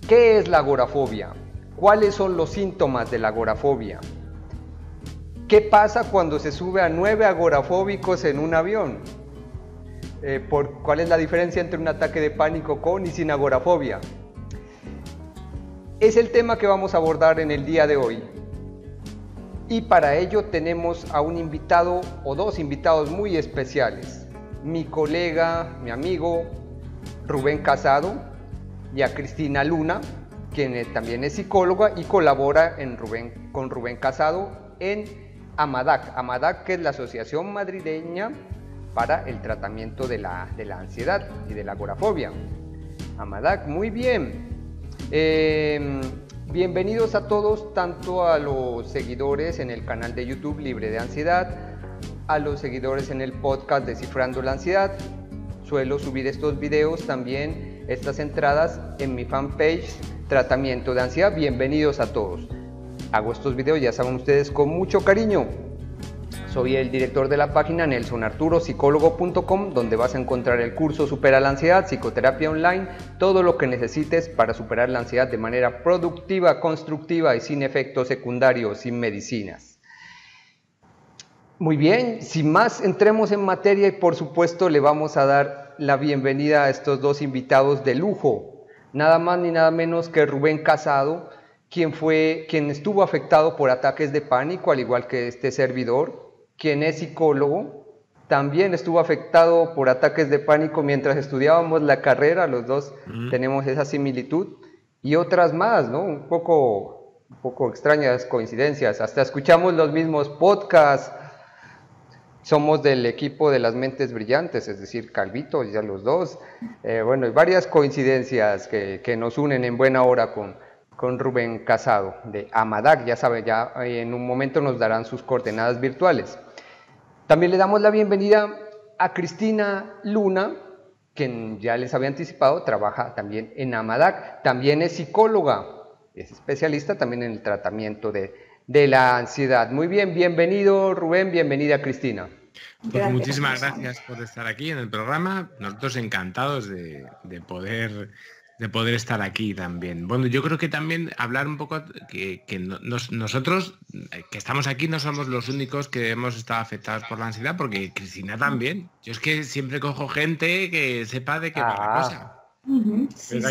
¿Qué es la agorafobia? ¿Cuáles son los síntomas de la agorafobia? ¿Qué pasa cuando se sube a 9 agorafóbicos en un avión? ¿Cuál es la diferencia entre un ataque de pánico con y sin agorafobia? Es el tema que vamos a abordar en el día de hoy. Y para ello tenemos a un invitado o dos invitados muy especiales. Mi colega, mi amigo Rubén Casado, y a Cristina Luna, quien también es psicóloga y colabora con Rubén Casado en AMADAC. AMADAC, que es la Asociación Madrileña para el Tratamiento de la Ansiedad y de la Agorafobia. AMADAC, muy bien. Bienvenidos a todos, tanto a los seguidores en el canal de YouTube Libre de Ansiedad, a los seguidores en el podcast Descifrando la Ansiedad. Suelo subir estos videos también, estas entradas en mi fanpage Tratamiento de Ansiedad. Bienvenidos a todos. Hago estos videos, ya saben ustedes, con mucho cariño. Soy el director de la página nelsonarturopsicólogo.com, donde vas a encontrar el curso Supera la Ansiedad, psicoterapia online, todo lo que necesites para superar la ansiedad de manera productiva, constructiva y sin efectos secundarios, sin medicinas. Muy bien, sin más, entremos en materia y por supuesto le vamos a dar la bienvenida a estos dos invitados de lujo, nada más ni nada menos que Rubén Casado, quien estuvo afectado por ataques de pánico, al igual que este servidor, quien es psicólogo, también estuvo afectado por ataques de pánico mientras estudiábamos la carrera, los dos tenemos esa similitud, y otras más, ¿no? Un poco extrañas coincidencias, hasta escuchamos los mismos podcasts. Somos del equipo de las mentes brillantes, es decir, Calvito, ya los dos. Bueno, hay varias coincidencias que nos unen en buena hora con Rubén Casado de AMADAC. Ya saben, ya en un momento nos darán sus coordenadas virtuales. También le damos la bienvenida a Cristina Luna, quien ya les había anticipado, trabaja también en AMADAC. También es psicóloga, es especialista también en el tratamiento de la ansiedad. Muy bien, bienvenido Rubén, bienvenida Cristina. Pues muchísimas gracias por estar aquí en el programa. Nosotros encantados de poder estar aquí también. Bueno, yo creo que también hablar un poco que nosotros que estamos aquí no somos los únicos que hemos estado afectados por la ansiedad, porque Cristina también. Yo es que siempre cojo gente que sepa de qué va la cosa. Sí,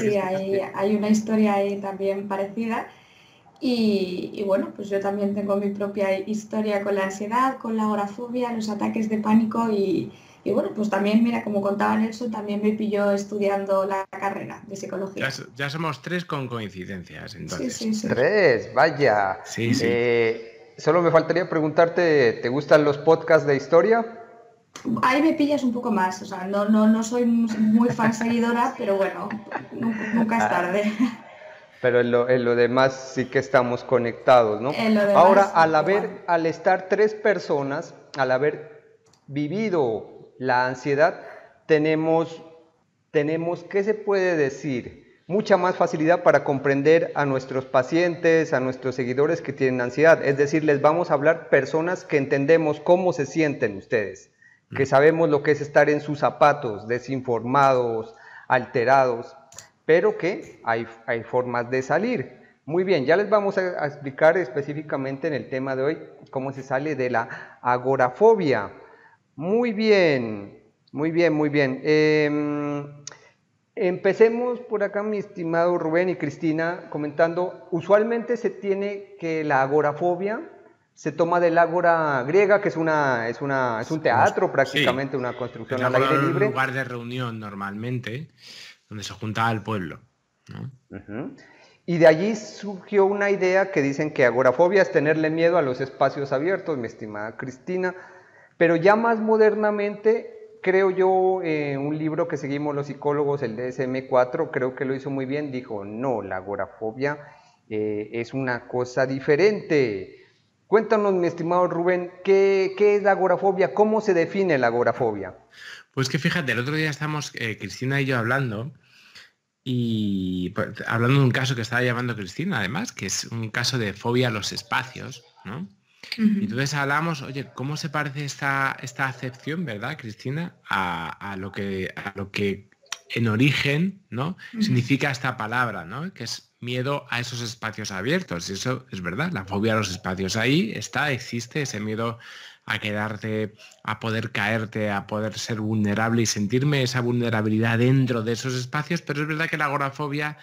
hay una historia ahí también parecida. Y bueno, pues yo también tengo mi propia historia con la ansiedad, con la agorafobia, los ataques de pánico y bueno, pues también, mira, como contaba Nelson, también me pilló estudiando la carrera de psicología. Ya somos tres con coincidencias, entonces. Sí. Tres, vaya. Sí. Solo me faltaría preguntarte, ¿te gustan los podcasts de historia? Ahí me pillas un poco más, o sea, no soy muy fan seguidora, pero bueno, nunca es tarde. Pero en lo demás sí que estamos conectados, ¿no? Ahora, al estar tres personas, al haber vivido la ansiedad, tenemos, ¿qué se puede decir? Mucha más facilidad para comprender a nuestros pacientes, a nuestros seguidores que tienen ansiedad. Es decir, les vamos a hablar personas que entendemos cómo se sienten ustedes, que sabemos lo que es estar en sus zapatos, desinformados, alterados, pero que hay formas de salir. Muy bien, ya les vamos a explicar específicamente en el tema de hoy cómo se sale de la agorafobia. Muy bien. Empecemos por acá, mi estimado Rubén y Cristina, comentando, usualmente se tiene que la agorafobia se toma del ágora griega, que es un teatro prácticamente, una construcción al aire libre. Un lugar de reunión normalmente, donde se juntaba el pueblo, ¿no? Y de allí surgió una idea que dicen que agorafobia es tenerle miedo a los espacios abiertos, mi estimada Cristina, pero ya más modernamente, creo yo, un libro que seguimos los psicólogos, el DSM-4, creo que lo hizo muy bien, dijo, no, la agorafobia es una cosa diferente. Cuéntanos, mi estimado Rubén, ¿qué es la agorafobia? ¿Cómo se define la agorafobia? Pues que fíjate, el otro día estamos Cristina y yo hablando de un caso que estaba llamando Cristina, además, que es un caso de fobia a los espacios, ¿no? Y entonces hablamos, oye, ¿cómo se parece esta acepción, verdad, Cristina, a lo que en origen, ¿no? Significa esta palabra, ¿no? Que es miedo a esos espacios abiertos. Y eso es verdad, la fobia a los espacios. Ahí existe ese miedo a quedarte, a poder caerte, a poder ser vulnerable y sentirme esa vulnerabilidad dentro de esos espacios, pero es verdad que la agorafobia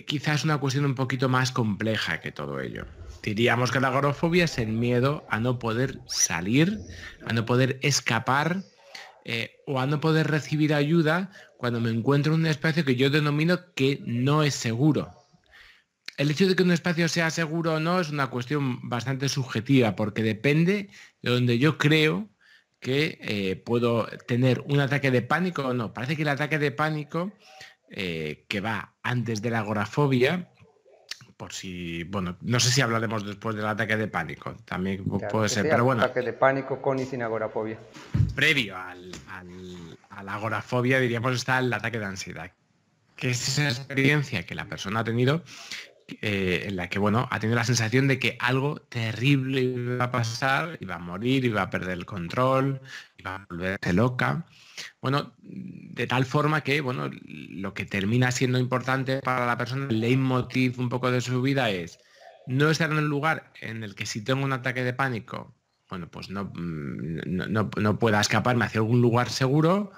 quizás es una cuestión un poquito más compleja que todo ello. Diríamos que la agorafobia es el miedo a no poder salir, a no poder escapar o a no poder recibir ayuda cuando me encuentro en un espacio que yo denomino que no es seguro. El hecho de que un espacio sea seguro o no es una cuestión bastante subjetiva porque depende de donde yo creo que puedo tener un ataque de pánico o no. Parece que el ataque de pánico que va antes de la agorafobia, por si, bueno, no sé si hablaremos después del ataque de pánico, también claro puede ser, pero bueno. Ataque de pánico con y sin agorafobia. Previo a la agorafobia, diríamos, está el ataque de ansiedad, que es esa experiencia que la persona ha tenido en la que, bueno, ha tenido la sensación de que algo terrible iba a pasar, iba a morir, iba a perder el control, iba a volverse loca. Bueno, de tal forma que, bueno, lo que termina siendo importante para la persona, el leitmotiv un poco de su vida es no estar en un lugar en el que si tengo un ataque de pánico, bueno, pues no pueda escaparme hacia algún lugar seguro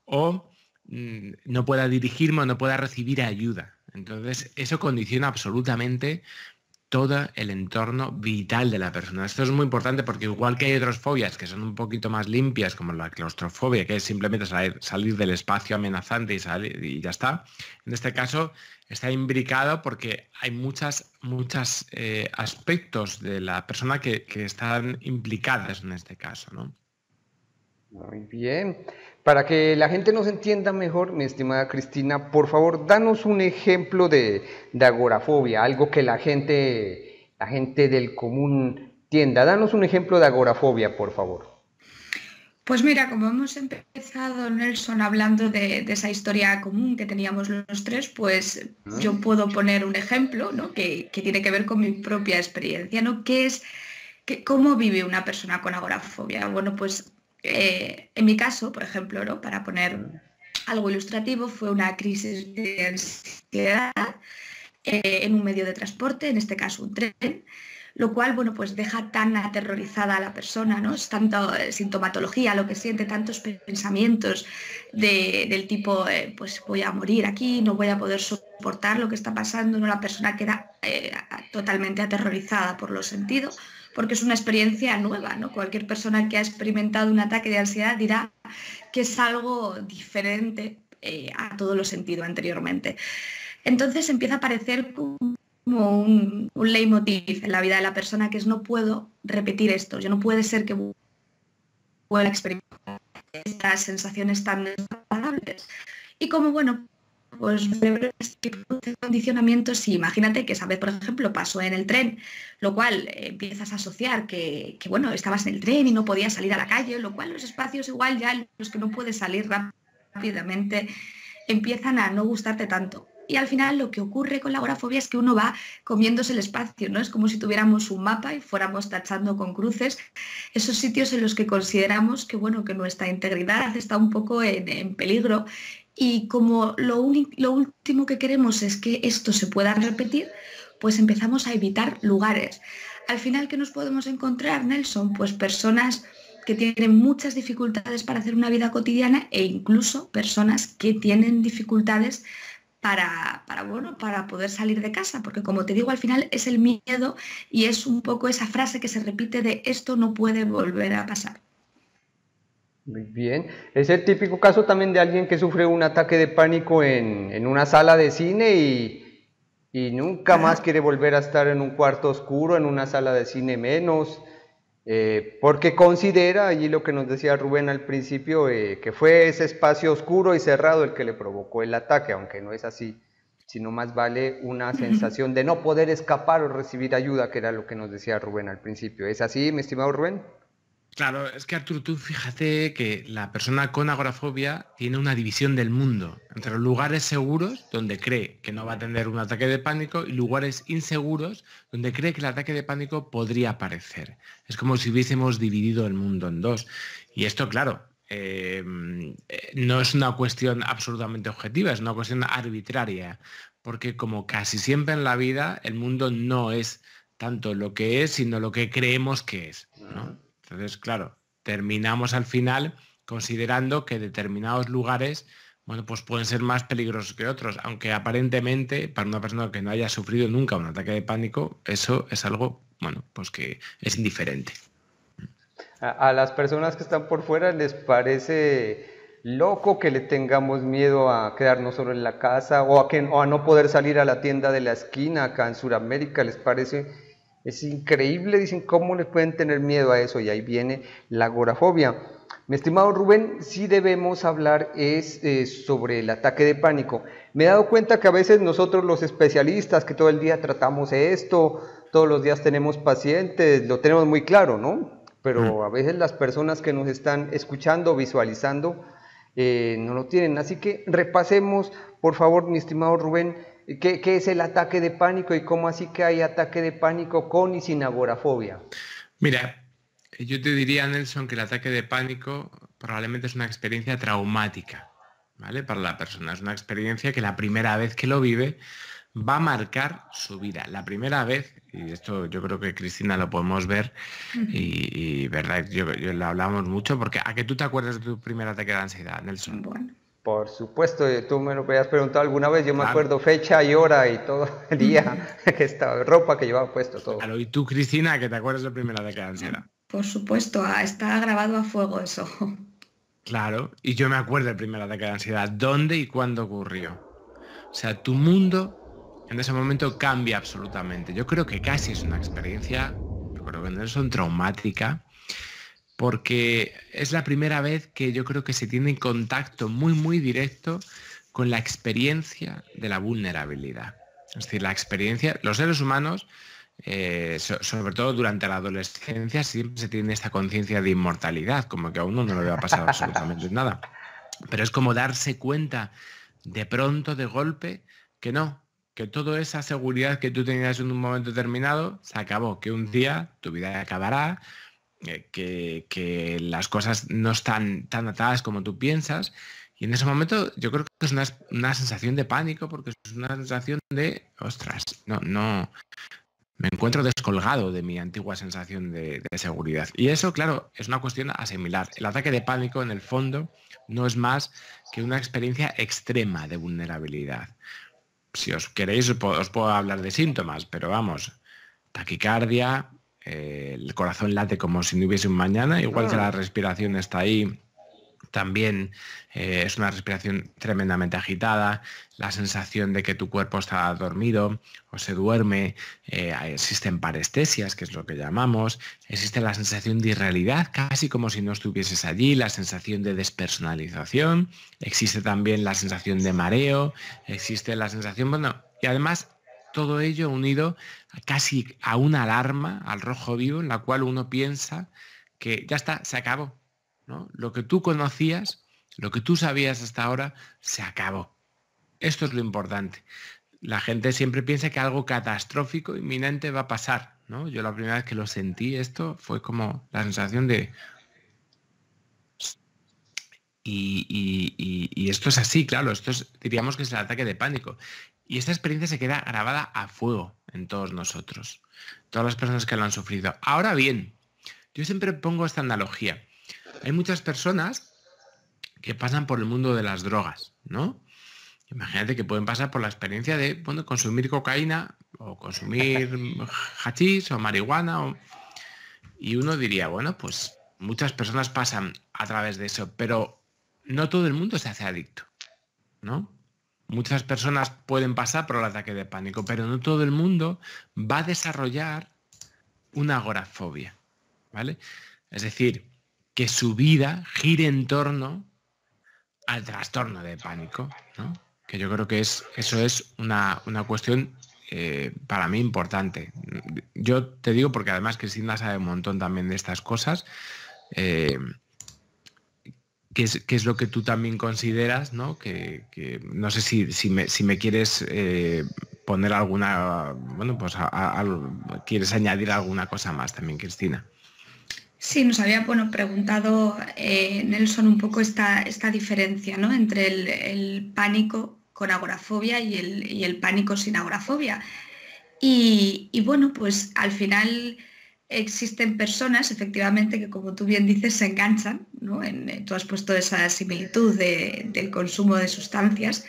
o no pueda dirigirme o no pueda recibir ayuda. Entonces, eso condiciona absolutamente todo el entorno vital de la persona. Esto es muy importante porque igual que hay otras fobias que son un poquito más limpias, como la claustrofobia, que es simplemente salir del espacio amenazante y ya está, en este caso está imbricado porque hay muchos aspectos de la persona que están implicadas en este caso, ¿no? Muy bien. Para que la gente nos entienda mejor, mi estimada Cristina, por favor, danos un ejemplo de agorafobia, algo que la gente del común entienda. Danos un ejemplo de agorafobia, por favor. Pues mira, como hemos empezado, Nelson, hablando de esa historia común que teníamos los tres, pues yo puedo poner un ejemplo, ¿no? que tiene que ver con mi propia experiencia, ¿no? ¿Cómo vive una persona con agorafobia? Bueno, pues en mi caso, por ejemplo, ¿no? Para poner algo ilustrativo, fue una crisis de ansiedad en un medio de transporte, en este caso un tren, lo cual, bueno, pues deja tan aterrorizada a la persona, ¿no? Es tanta sintomatología lo que siente, tantos pensamientos del tipo, pues voy a morir aquí, no voy a poder soportar lo que está pasando, ¿no? La persona queda totalmente aterrorizada por los sentidos, porque es una experiencia nueva, ¿no? Cualquier persona que ha experimentado un ataque de ansiedad dirá que es algo diferente a todos los sentidos anteriormente. Entonces empieza a aparecer como un leitmotiv en la vida de la persona, que es no puedo repetir esto, yo no puede ser que vuelva a experimentar estas sensaciones tan desagradables. Y como, bueno, pues este tipo de condicionamientos, sí, imagínate que esa vez, por ejemplo, pasó en el tren, lo cual empiezas a asociar que, bueno, estabas en el tren y no podías salir a la calle, lo cual los espacios igual ya los que no puedes salir rápidamente empiezan a no gustarte tanto. Y al final lo que ocurre con la agorafobia es que uno va comiéndose el espacio, ¿no? Es como si tuviéramos un mapa y fuéramos tachando con cruces esos sitios en los que consideramos que, bueno, que nuestra integridad está un poco en peligro. Y como lo último que queremos es que esto se pueda repetir, pues empezamos a evitar lugares. Al final, ¿qué nos podemos encontrar, Nelson? Pues personas que tienen muchas dificultades para hacer una vida cotidiana e incluso personas que tienen dificultades para poder salir de casa, porque como te digo, al final es el miedo y es un poco esa frase que se repite de esto no puede volver a pasar. Muy bien, es el típico caso también de alguien que sufre un ataque de pánico en una sala de cine y nunca más quiere volver a estar en un cuarto oscuro, en una sala de cine menos, porque considera, allí lo que nos decía Rubén al principio, que fue ese espacio oscuro y cerrado el que le provocó el ataque, aunque no es así, sino más vale una sensación de no poder escapar o recibir ayuda, que era lo que nos decía Rubén al principio. ¿Es así, mi estimado Rubén? Claro, es que Arturo, tú fíjate que la persona con agorafobia tiene una división del mundo entre los lugares seguros, donde cree que no va a tener un ataque de pánico, y lugares inseguros, donde cree que el ataque de pánico podría aparecer. Es como si hubiésemos dividido el mundo en dos. Y esto, claro, no es una cuestión absolutamente objetiva, es una cuestión arbitraria, porque como casi siempre en la vida, el mundo no es tanto lo que es, sino lo que creemos que es, ¿no? Entonces, claro, terminamos al final considerando que determinados lugares, bueno, pues pueden ser más peligrosos que otros, aunque aparentemente para una persona que no haya sufrido nunca un ataque de pánico, eso es algo, bueno, pues que es indiferente. A las personas que están por fuera les parece loco que le tengamos miedo a quedarnos solo en la casa o a no poder salir a la tienda de la esquina acá en Sudamérica, les parece, es increíble, dicen, ¿cómo les pueden tener miedo a eso? Y ahí viene la agorafobia. Mi estimado Rubén, sí debemos hablar sobre el ataque de pánico. Me he dado cuenta que a veces nosotros los especialistas que todo el día tratamos esto, todos los días tenemos pacientes, lo tenemos muy claro, ¿no? Pero a veces las personas que nos están escuchando, visualizando, no lo tienen. Así que repasemos, por favor, mi estimado Rubén, ¿qué es el ataque de pánico y cómo así que hay ataque de pánico con y sin agorafobia? Mira, yo te diría, Nelson, que el ataque de pánico probablemente es una experiencia traumática, ¿vale? Para la persona. Es una experiencia que la primera vez que lo vive va a marcar su vida. La primera vez, y esto yo creo que Cristina lo podemos ver, y verdad, yo lo hablamos mucho, porque ¿a que tú te acuerdas de tu primer ataque de ansiedad, Nelson? Bueno. Por supuesto, tú me lo habías preguntado alguna vez, yo me Claro. acuerdo fecha y hora y todo el día, que estaba, ropa que llevaba puesto, todo. Claro, y tú, Cristina, ¿que te acuerdas del primer ataque de ansiedad? Por supuesto, está grabado a fuego eso. Claro, y yo me acuerdo del primer ataque de ansiedad, dónde y cuándo ocurrió. O sea, tu mundo en ese momento cambia absolutamente. Yo creo que casi es una experiencia, yo creo que Nelson, traumática, porque es la primera vez que yo creo que se tiene contacto muy, muy directo con la experiencia de la vulnerabilidad. Es decir, la experiencia, los seres humanos, sobre todo durante la adolescencia, siempre se tiene esta conciencia de inmortalidad, como que a uno no le va a pasar absolutamente nada. Pero es como darse cuenta de pronto, de golpe, que no, que toda esa seguridad que tú tenías en un momento determinado se acabó, que un día tu vida acabará, que las cosas no están tan atadas como tú piensas. Y en ese momento yo creo que es una sensación de pánico, porque es una sensación de, ostras, no, me encuentro descolgado de mi antigua sensación de seguridad. Y eso, claro, es una cuestión a asimilar. El ataque de pánico, en el fondo, no es más que una experiencia extrema de vulnerabilidad. Si os queréis, os puedo hablar de síntomas, pero vamos, taquicardia, el corazón late como si no hubiese un mañana, igual que la respiración está ahí, también es una respiración tremendamente agitada, la sensación de que tu cuerpo está dormido o se duerme, existen parestesias, que es lo que llamamos, existe la sensación de irrealidad, casi como si no estuvieses allí, la sensación de despersonalización, existe también la sensación de mareo, existe la sensación, bueno, y además todo ello unido casi a una alarma, al rojo vivo, en la cual uno piensa que ya está, se acabó, ¿no? Lo que tú conocías, lo que tú sabías hasta ahora, se acabó. Esto es lo importante. La gente siempre piensa que algo catastrófico, inminente va a pasar, ¿no? Yo la primera vez que lo sentí esto fue como la sensación de... Y esto es así, claro, diríamos que es el ataque de pánico. Y esta experiencia se queda grabada a fuego en todos nosotros, todas las personas que lo han sufrido. Ahora bien, yo siempre pongo esta analogía. Hay muchas personas que pasan por el mundo de las drogas, ¿no? Imagínate que pueden pasar por la experiencia de, bueno, consumir cocaína o consumir hachís o marihuana. Y uno diría, bueno, pues muchas personas pasan a través de eso, pero no todo el mundo se hace adicto, ¿no? Muchas personas pueden pasar por el ataque de pánico, pero no todo el mundo va a desarrollar una agorafobia, ¿vale? Es decir, que su vida gire en torno al trastorno de pánico, ¿no? Que yo creo que eso es una cuestión para mí importante. Yo te digo, porque además Cristina sabe un montón también de estas cosas, ¿qué es lo que tú también consideras, ¿no? Que no sé si me quieres poner alguna, bueno, pues quieres añadir alguna cosa más también, Cristina. Sí, nos había preguntado Nelson un poco esta diferencia, ¿no?, entre el pánico con agorafobia y el pánico sin agorafobia. Y bueno, pues al final existen personas, efectivamente, que como tú bien dices, se enganchan, ¿no? Tú has puesto esa similitud del consumo de sustancias.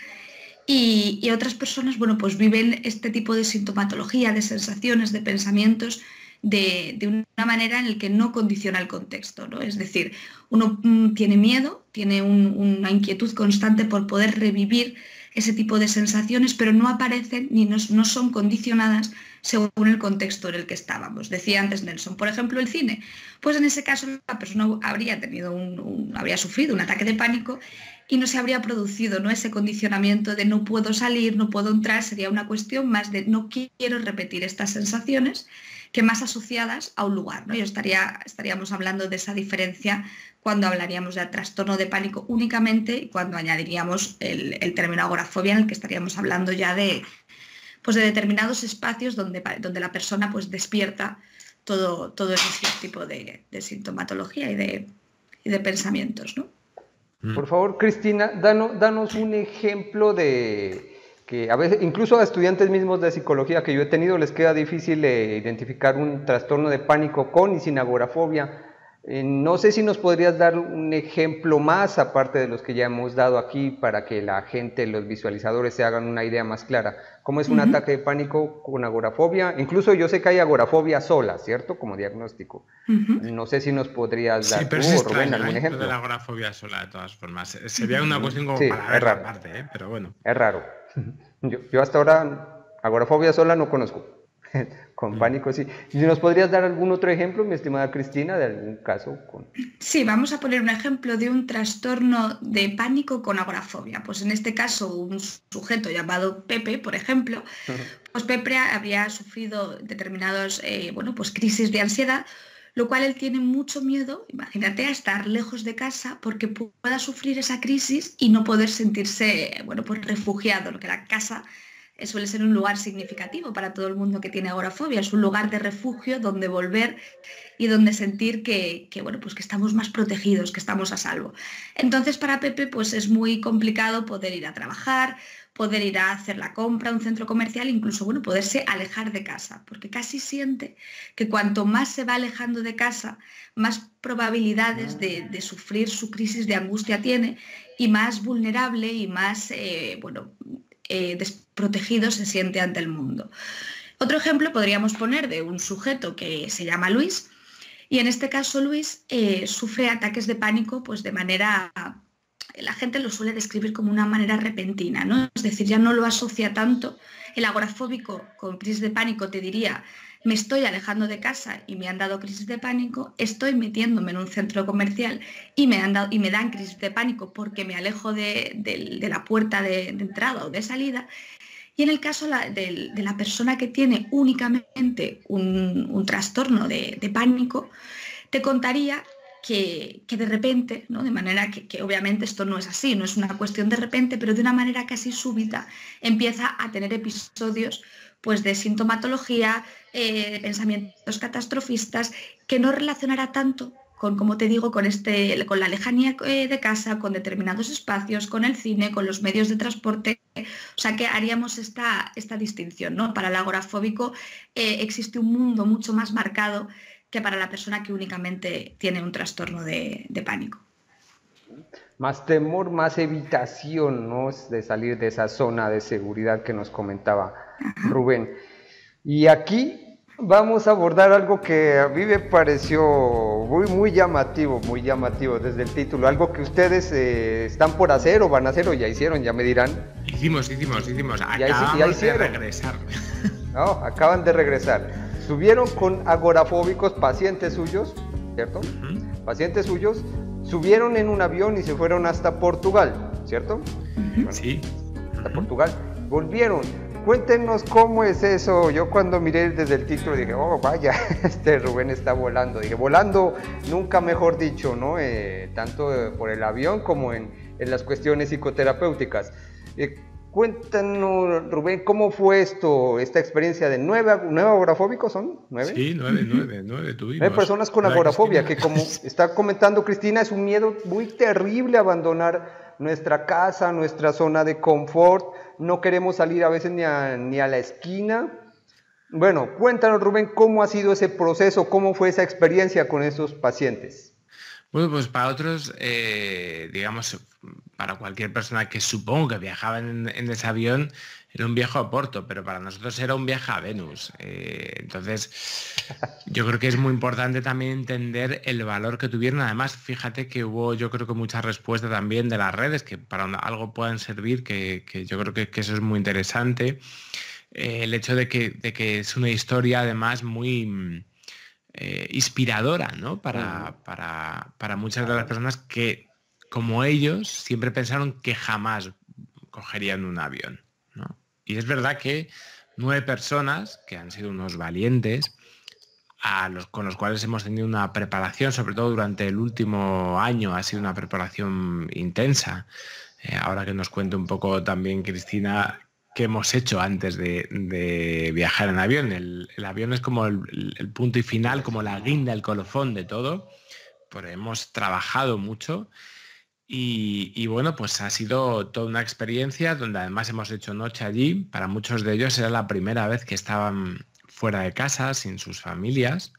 Y otras personas, bueno, pues viven este tipo de sintomatología, de sensaciones, de pensamientos, de una manera en la que no condiciona el contexto, ¿no? Es decir, uno tiene miedo, tiene una inquietud constante por poder revivir ese tipo de sensaciones, pero no aparecen ni no son condicionadas según el contexto en el que estábamos. Decía antes Nelson, por ejemplo, el cine. Pues en ese caso la persona habría tenido habría sufrido un ataque de pánico y no se habría producido, ¿no?, ese condicionamiento de no puedo salir, no puedo entrar. Sería una cuestión más de no quiero repetir estas sensaciones, que más asociadas a un lugar, ¿no? Estaríamos hablando de esa diferencia cuando hablaríamos de trastorno de pánico únicamente y cuando añadiríamos el término agorafobia, en el que estaríamos hablando ya de determinados espacios donde la persona pues despierta todo ese tipo de sintomatología y de pensamientos, ¿no? Por favor, Cristina, danos un ejemplo de que a veces, incluso a estudiantes mismos de psicología que yo he tenido, les queda difícil identificar un trastorno de pánico con y sin agorafobia. No sé si nos podrías dar un ejemplo más, aparte de los que ya hemos dado aquí, para que la gente, los visualizadores, se hagan una idea más clara. ¿Cómo es un ataque de pánico con agorafobia? Incluso yo sé que hay agorafobia sola, ¿cierto? Como diagnóstico. No sé si nos podrías dar, Rubén, algún ejemplo. De la agorafobia sola, de todas formas. Sería una cuestión como para ver la parte, pero bueno. Es raro. Yo hasta ahora agorafobia sola no conozco. Con pánico sí. ¿Nos podrías dar algún otro ejemplo, mi estimada Cristina, de algún caso? Sí, vamos a poner un ejemplo de un trastorno de pánico con agorafobia. Pues en este caso, un sujeto llamado Pepe, por ejemplo, pues Pepe habría sufrido determinados crisis de ansiedad, lo cual él tiene mucho miedo, imagínate, a estar lejos de casa porque pueda sufrir esa crisis y no poder sentirse refugiado, lo que la casa suele ser un lugar significativo para todo el mundo que tiene agorafobia. Es un lugar de refugio donde volver y donde sentir que estamos más protegidos, que estamos a salvo. Entonces para Pepe pues es muy complicado poder ir a trabajar, poder ir a hacer la compra a un centro comercial, incluso poderse alejar de casa, porque casi siente que cuanto más se va alejando de casa, más probabilidades de sufrir su crisis de angustia tiene y más vulnerable y más desprotegido se siente ante el mundo. Otro ejemplo podríamos poner de un sujeto que se llama Luis, y en este caso Luis sufre ataques de pánico pues de manera, la gente lo suele describir como una manera repentina, ¿no? Es decir, ya no lo asocia tanto. El agorafóbico con crisis de pánico te diría: me estoy alejando de casa y me han dado crisis de pánico, estoy metiéndome en un centro comercial y me dan crisis de pánico porque me alejo de la puerta de entrada o de salida. Y en el caso de la persona que tiene únicamente un trastorno de pánico, te contaría que de repente, ¿no?, de manera que obviamente esto no es así, no es una cuestión de repente, pero de una manera casi súbita empieza a tener episodios pues de sintomatología, de pensamientos catastrofistas, que no relacionará tanto con, como te digo, con la lejanía de casa, con determinados espacios, con el cine, con los medios de transporte. O sea que haríamos esta distinción, ¿no? Para el agorafóbico existe un mundo mucho más marcado que para la persona que únicamente tiene un trastorno de pánico. Más temor, más evitación, ¿no?, de salir de esa zona de seguridad que nos comentaba Rubén. Y aquí vamos a abordar algo que a mí me pareció muy llamativo desde el título, algo que ustedes están por hacer o van a hacer o ya hicieron, ya me dirán. Hicimos. Acabamos de regresar. No, acaban de regresar. Estuvieron con agorafóbicos, pacientes suyos, ¿cierto? Pacientes suyos. Subieron en un avión y se fueron hasta Portugal, ¿cierto? Bueno, sí. Hasta Portugal. Volvieron. Cuéntenos cómo es eso. Yo cuando miré desde el título dije, oh vaya, Rubén está volando. Dije, volando, nunca mejor dicho, ¿no? Tanto por el avión como en las cuestiones psicoterapéuticas. Cuéntanos, Rubén, ¿cómo fue esta experiencia de nueve agorafóbicos? ¿Son 9? Sí, 9 tuvimos. 9 personas con agorafobia, que como está comentando Cristina, es un miedo muy terrible abandonar nuestra casa, nuestra zona de confort. No queremos salir a veces ni a la esquina. Bueno, cuéntanos, Rubén, ¿cómo ha sido ese proceso? ¿Cómo fue esa experiencia con esos pacientes? Bueno, pues para otros, digamos, para cualquier persona que supongo que viajaba en ese avión, era un viaje a Porto, pero para nosotros era un viaje a Venus. Entonces, yo creo que es muy importante también entender el valor que tuvieron. Además, fíjate que hubo, yo creo que mucha respuesta también de las redes, que para algo puedan servir, que yo creo que eso es muy interesante. El hecho de que es una historia además muy inspiradora, ¿no? Para muchas de las personas que, como ellos, siempre pensaron que jamás cogerían un avión, ¿no? Y es verdad que 9 personas, que han sido unos valientes, con los cuales hemos tenido una preparación, sobre todo durante el último año, ha sido una preparación intensa. Ahora que nos cuente un poco también Cristina que hemos hecho antes de viajar en avión. El avión es como el punto y final, como la guinda, el colofón de todo, pero hemos trabajado mucho y bueno, pues ha sido toda una experiencia donde además hemos hecho noche allí. Para muchos de ellos era la primera vez que estaban fuera de casa, sin sus familias.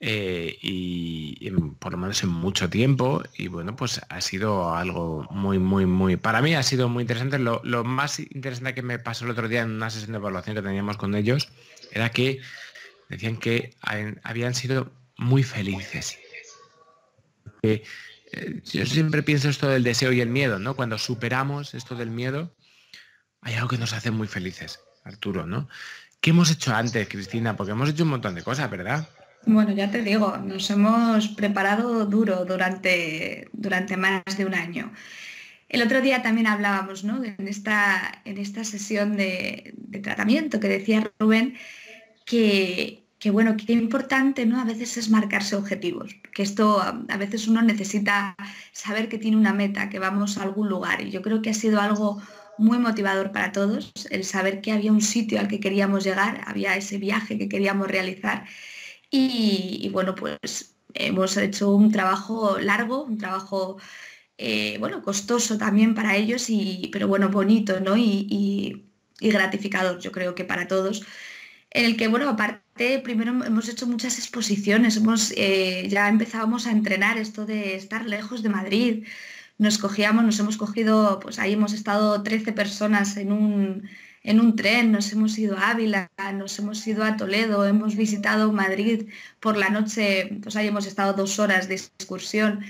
Y por lo menos en mucho tiempo, y bueno, pues ha sido algo muy, para mí ha sido muy interesante. Lo más interesante que me pasó el otro día en una sesión de evaluación que teníamos con ellos era que decían que habían sido muy felices. Yo siempre pienso esto del deseo y el miedo, ¿no? Cuando superamos esto del miedo, hay algo que nos hace muy felices, Arturo, ¿no? ¿Qué hemos hecho antes, Cristina? Porque hemos hecho un montón de cosas, ¿verdad? Bueno, ya te digo, nos hemos preparado duro durante más de un año. El otro día también hablábamos, ¿no? En esta sesión de tratamiento que decía Rubén, que bueno, que importante, ¿no? A veces es marcarse objetivos, que esto a veces uno necesita saber que tiene una meta, que vamos a algún lugar, y yo creo que ha sido algo muy motivador para todos, el saber que había un sitio al que queríamos llegar, había ese viaje que queríamos realizar. Y bueno, pues hemos hecho un trabajo largo, un trabajo bueno, costoso también para ellos, pero bueno, bonito, ¿no? Y gratificador, yo creo que para todos. En el que, bueno, aparte, primero hemos hecho muchas exposiciones, ya empezábamos a entrenar esto de estar lejos de Madrid. Nos hemos cogido, pues ahí hemos estado 13 personas en un tren, nos hemos ido a Ávila, nos hemos ido a Toledo, hemos visitado Madrid por la noche, pues ahí hemos estado 2 horas de excursión.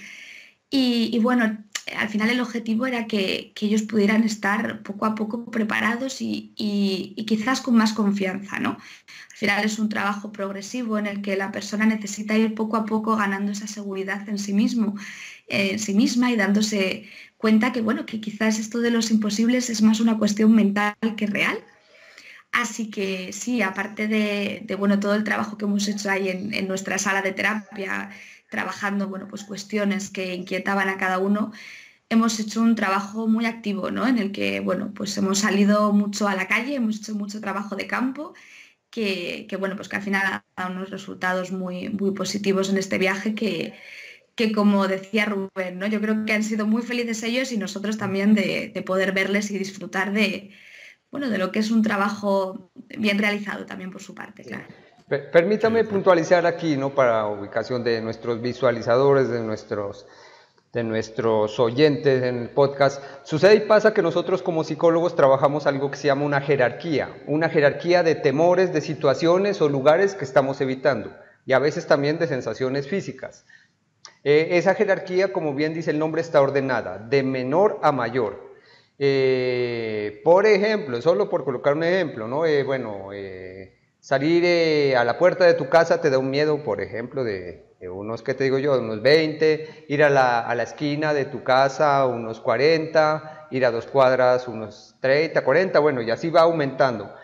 Y bueno, al final el objetivo era que ellos pudieran estar poco a poco preparados y quizás con más confianza, ¿no? Al final es un trabajo progresivo en el que la persona necesita ir poco a poco ganando esa seguridad en sí misma y dándose cuenta que, bueno, que quizás esto de los imposibles es más una cuestión mental que real. Así que sí, aparte de bueno, todo el trabajo que hemos hecho ahí en nuestra sala de terapia, trabajando, bueno, pues cuestiones que inquietaban a cada uno, hemos hecho un trabajo muy activo, ¿no? En el que, bueno, pues hemos salido mucho a la calle, hemos hecho mucho trabajo de campo, que bueno, pues que al final ha dado unos resultados muy positivos en este viaje que como decía Rubén, ¿no? Yo creo que han sido muy felices ellos y nosotros también de poder verles y disfrutar de lo que es un trabajo bien realizado también por su parte, claro. Permítame puntualizar aquí, ¿no? Para ubicación de nuestros visualizadores, de nuestros oyentes en el podcast. Sucede y pasa que nosotros como psicólogos trabajamos algo que se llama una jerarquía de temores, de situaciones o lugares que estamos evitando, y a veces también de sensaciones físicas. Esa jerarquía, como bien dice el nombre, está ordenada de menor a mayor. Por ejemplo, solo por colocar un ejemplo, ¿no? Salir a la puerta de tu casa te da un miedo, por ejemplo, de unos, ¿qué te digo yo? Unos 20, ir a la esquina de tu casa unos 40, ir a 2 cuadras unos 30, 40, bueno, y así va aumentando.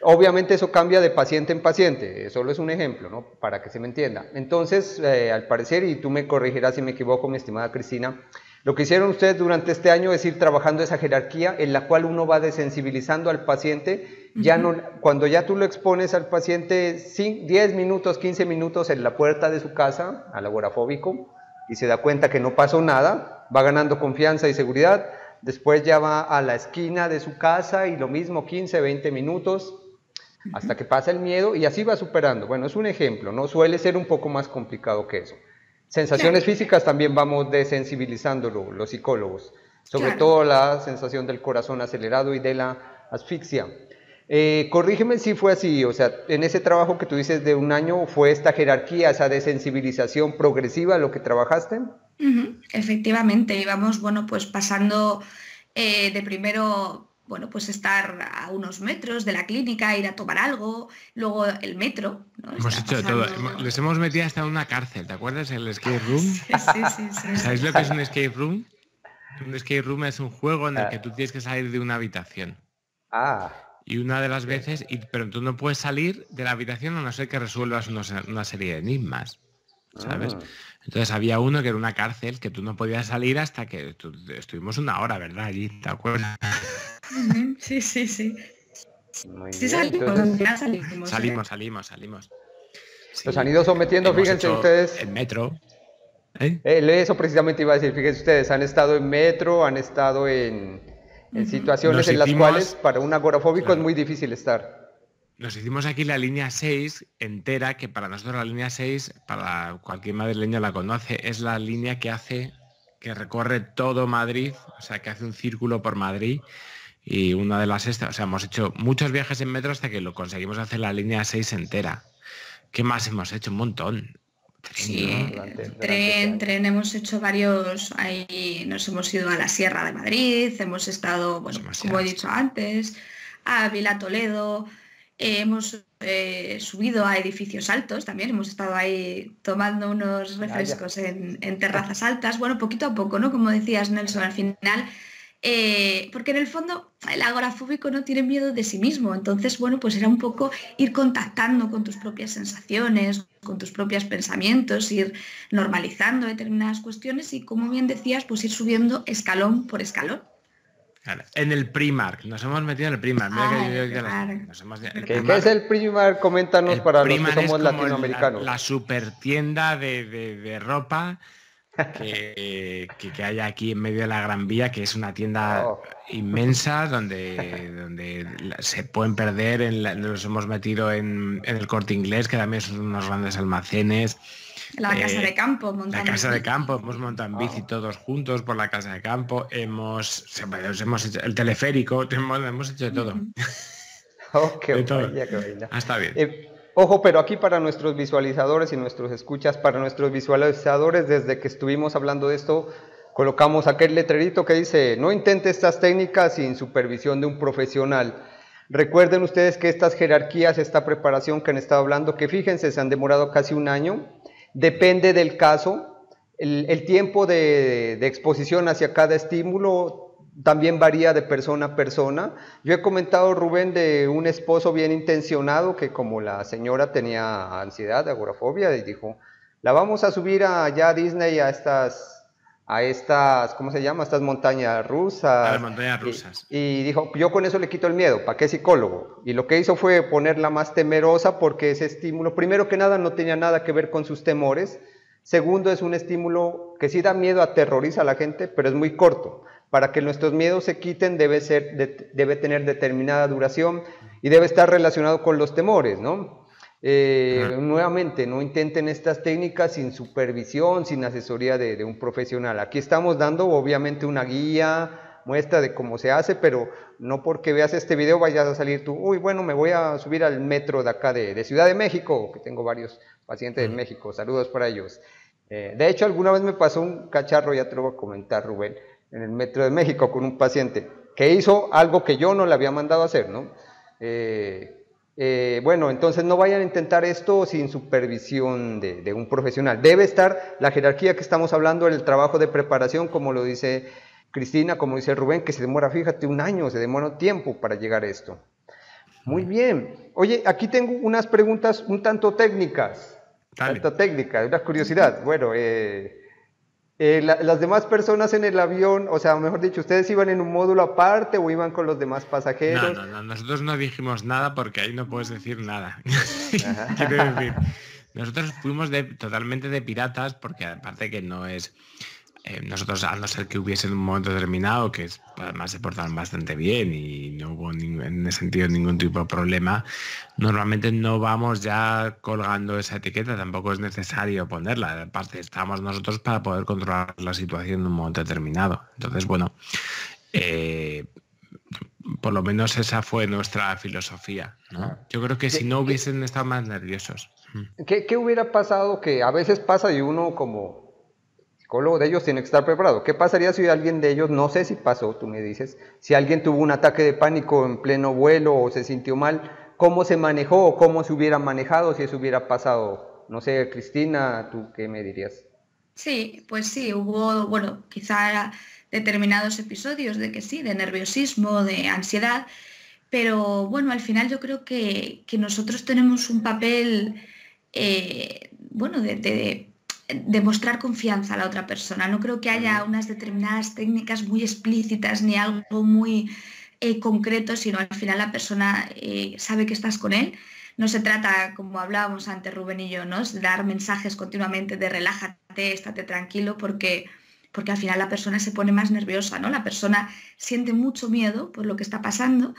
Obviamente eso cambia de paciente en paciente, solo es un ejemplo, ¿no? Para que se me entienda. Entonces, al parecer, y tú me corregirás si me equivoco, mi estimada Cristina, Lo que hicieron ustedes durante este año es ir trabajando esa jerarquía en la cual uno va desensibilizando al paciente. Ya no, cuando ya tú lo expones al paciente 10 minutos, 15 minutos en la puerta de su casa, al agorafóbico, y se da cuenta que no pasó nada, va ganando confianza y seguridad, después ya va a la esquina de su casa y lo mismo 15, 20 minutos, hasta que pasa el miedo y así va superando. Bueno, es un ejemplo, ¿no? Suele ser un poco más complicado que eso. Sensaciones físicas también vamos desensibilizándolo los psicólogos, sobre todo la sensación del corazón acelerado y de la asfixia. Corrígeme si fue así, o sea, en ese trabajo que tú dices de un año, ¿fue esta jerarquía, esa desensibilización progresiva lo que trabajaste? Efectivamente, íbamos, bueno, pues pasando de primero, bueno, pues estar a unos metros de la clínica, ir a tomar algo, luego el metro, ¿no? Hemos hecho todo, les hemos metido hasta en una cárcel, ¿te acuerdas? El escape room. Sí. ¿Sabéis lo que es un escape room? Un escape room es un juego en el que tú tienes que salir de una habitación. Y una de las veces, pero tú no puedes salir de la habitación a no ser que resuelvas una serie de enigmas, ¿sabes? Entonces había uno que era una cárcel que tú no podías salir hasta que estuvimos una hora, ¿verdad? Allí, ¿te acuerdas? Sí. Muy Sí, bien. Salimos. Sí, los han ido sometiendo, fíjense ustedes. El metro. Eso precisamente iba a decir, fíjense ustedes, han estado en metro, han estado en situaciones en las cuales para un agorafóbico es muy difícil estar. Nos hicimos aquí la línea 6 entera, que para nosotros la línea 6, para cualquier madrileño la conoce, es la línea que recorre todo Madrid, o sea, que hace un círculo por Madrid. Y una de las o sea, hemos hecho muchos viajes en metro hasta que lo conseguimos hacer la línea 6 entera. ¿Qué más hemos hecho? Un montón. Sí, tren, hemos hecho varios, ahí nos hemos ido a la Sierra de Madrid, hemos estado, bueno, como he dicho antes, a Vila Toledo, hemos subido a edificios altos también, hemos estado ahí tomando unos refrescos en terrazas altas, bueno, poquito a poco, ¿no? Como decías, Nelson, al final, porque en el fondo el agorafóbico no tiene miedo de sí mismo, entonces, bueno, pues era un poco ir contactando con tus propias sensaciones, con tus propios pensamientos, ir normalizando determinadas cuestiones y, como bien decías, pues ir subiendo escalón por escalón. Claro. En el Primark, nos hemos metido en el Primark. ¿Qué es el Primark? Coméntanos para los que somos latinoamericanos. La super tienda de ropa que hay aquí en medio de la Gran Vía, que es una tienda inmensa donde se pueden perder. Nos hemos metido en el Corte Inglés, que también son unos grandes almacenes. La casa de campo, la casa de campo, hemos montado en bici todos juntos por la casa de campo, hemos hecho el teleférico, hemos hecho todo. Qué todo. Vaya. Está bien. Ojo, pero aquí para nuestros visualizadores y nuestros escuchas, para nuestros visualizadores, desde que estuvimos hablando de esto, colocamos aquel letrerito que dice: no intente estas técnicas sin supervisión de un profesional. Recuerden ustedes que estas jerarquías, esta preparación que han estado hablando, que fíjense, se han demorado casi un año. Depende del caso, el tiempo de exposición hacia cada estímulo también varía de persona a persona. Yo he comentado, Rubén, de un esposo bien intencionado que, como la señora tenía ansiedad, agorafobia, y dijo: la vamos a subir allá a Disney a estas, ¿cómo se llama? Estas montañas rusas. A las montañas rusas. Y dijo: yo con eso le quito el miedo, ¿para qué psicólogo? Y lo que hizo fue ponerla más temerosa, porque ese estímulo, primero que nada, no tenía nada que ver con sus temores. Segundo, es un estímulo que sí da miedo, aterroriza a la gente, pero es muy corto. Para que nuestros miedos se quiten debe tener determinada duración y debe estar relacionado con los temores, ¿no? Nuevamente, no intenten estas técnicas sin supervisión, sin asesoría de un profesional. Aquí estamos dando obviamente una guía, muestra de cómo se hace, pero no porque veas este video vayas a salir tú: uy, bueno, me voy a subir al metro de acá de Ciudad de México, que tengo varios pacientes en México, saludos para ellos. De hecho, alguna vez me pasó un cacharro, ya te lo voy a comentar, Rubén, en el metro de México con un paciente que hizo algo que yo no le había mandado a hacer, ¿no? Bueno, entonces no vayan a intentar esto sin supervisión de un profesional. Debe estar la jerarquía que estamos hablando, el trabajo de preparación, como lo dice Cristina, como dice Rubén, que se demora, fíjate, un año, se demora tiempo para llegar a esto. Muy bien. Oye, aquí tengo unas preguntas un tanto técnicas. Una curiosidad. Bueno, Las demás personas en el avión, o sea, mejor dicho, ¿ustedes iban en un módulo aparte o iban con los demás pasajeros? No, nosotros no dijimos nada porque ahí no puedes decir nada. Ajá. Quiero decir, nosotros fuimos totalmente de piratas porque aparte que no es... nosotros, a no ser que hubiese en un momento determinado, que además se portaban bastante bien y no hubo en ese sentido ningún tipo de problema, normalmente no vamos ya colgando esa etiqueta, tampoco es necesario ponerla. Aparte, estamos nosotros para poder controlar la situación en un momento determinado. Entonces, bueno, por lo menos esa fue nuestra filosofía, ¿no? Yo creo que si no hubiesen estado más nerviosos. ¿Qué hubiera pasado? Que a veces pasa y uno como psicólogo de ellos tiene que estar preparado. ¿Qué pasaría si alguien de ellos, no sé si pasó, tú me dices, si alguien tuvo un ataque de pánico en pleno vuelo o se sintió mal, cómo se manejó o cómo se hubiera manejado si eso hubiera pasado? No sé, Cristina, ¿tú qué me dirías? Sí, pues sí, hubo, bueno, quizá determinados episodios de que sí, de nerviosismo, de ansiedad, pero bueno, al final yo creo que nosotros tenemos un papel, bueno, de mostrar confianza a la otra persona. No creo que haya unas determinadas técnicas muy explícitas ni algo muy concreto, sino al final la persona sabe que estás con él. No se trata, como hablábamos antes Rubén y yo, ¿no?, de dar mensajes continuamente de relájate, estate tranquilo, porque al final la persona se pone más nerviosa, ¿no? La persona siente mucho miedo por lo que está pasando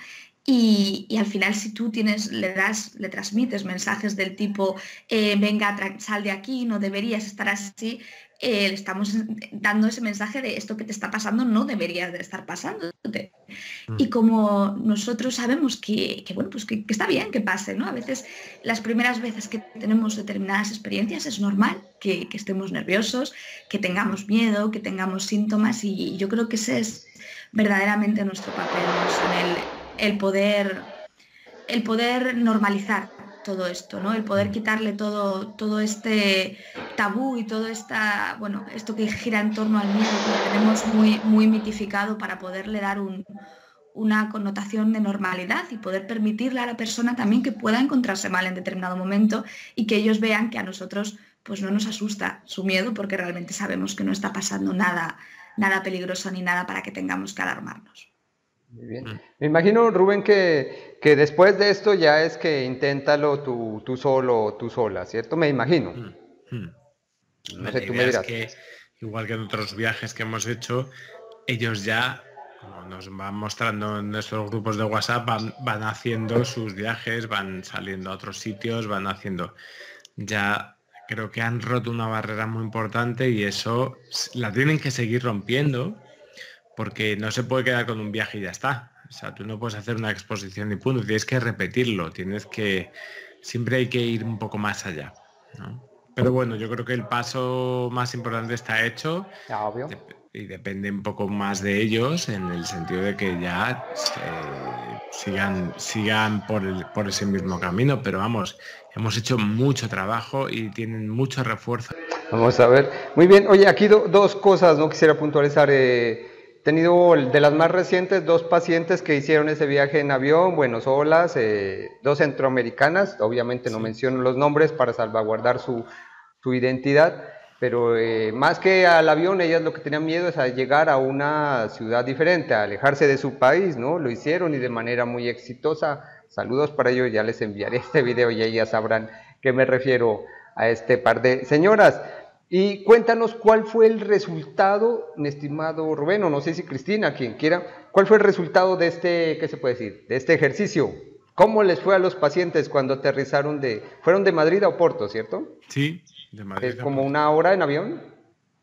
y al final si tú le transmites mensajes del tipo venga, sal de aquí, no deberías estar así, le estamos dando ese mensaje de esto que te está pasando no deberías de estar pasándote. Y como nosotros sabemos bueno, pues que está bien que pase, ¿no? A veces las primeras veces que tenemos determinadas experiencias es normal que estemos nerviosos, que tengamos miedo, que tengamos síntomas y yo creo que ese es verdaderamente nuestro papel, ¿no? El poder normalizar todo esto, ¿no? El poder quitarle todo este tabú y todo bueno, esto que gira en torno al miedo, que lo tenemos muy, muy mitificado para poderle dar una connotación de normalidad y poder permitirle a la persona también que pueda encontrarse mal en determinado momento y que ellos vean que a nosotros pues no nos asusta su miedo porque realmente sabemos que no está pasando nada peligroso ni nada para que tengamos que alarmarnos. Muy bien. Me imagino, Rubén, que después de esto ya es que inténtalo tú solo, tú sola, ¿cierto? Me imagino. No sé, tú me dirás. Que, igual que en otros viajes que hemos hecho, ellos ya, como nos van mostrando en nuestros grupos de WhatsApp, van haciendo sus viajes, van saliendo a otros sitios, van haciendo... Ya creo que han roto una barrera muy importante y eso la tienen que seguir rompiendo porque no se puede quedar con un viaje y ya está. O sea, tú no puedes hacer una exposición y punto, tienes que repetirlo, siempre hay que ir un poco más allá, ¿no? Pero bueno, yo creo que el paso más importante está hecho. Obvio. Y depende un poco más de ellos en el sentido de que ya sigan por ese mismo camino, pero vamos, hemos hecho mucho trabajo y tienen mucho refuerzo. Vamos a ver. Muy bien, oye, aquí dos cosas, ¿no? Quisiera puntualizar. He tenido de las más recientes 2 pacientes que hicieron ese viaje en avión, bueno, solas, 2 centroamericanas, obviamente no menciono los nombres para salvaguardar su identidad, pero más que al avión, ellas lo que tenían miedo es a llegar a una ciudad diferente, a alejarse de su país, ¿no? Lo hicieron y de manera muy exitosa. Saludos para ellos, ya les enviaré este video y ellas sabrán que me refiero a este par de señoras. Y cuéntanos cuál fue el resultado, mi estimado Rubén, o no sé si Cristina, quien quiera, cuál fue el resultado de este, ¿qué se puede decir?, de este ejercicio. ¿Cómo les fue a los pacientes cuando aterrizaron fueron de Madrid a Oporto, ¿cierto? Sí, de Madrid. ¿Es como una hora en avión?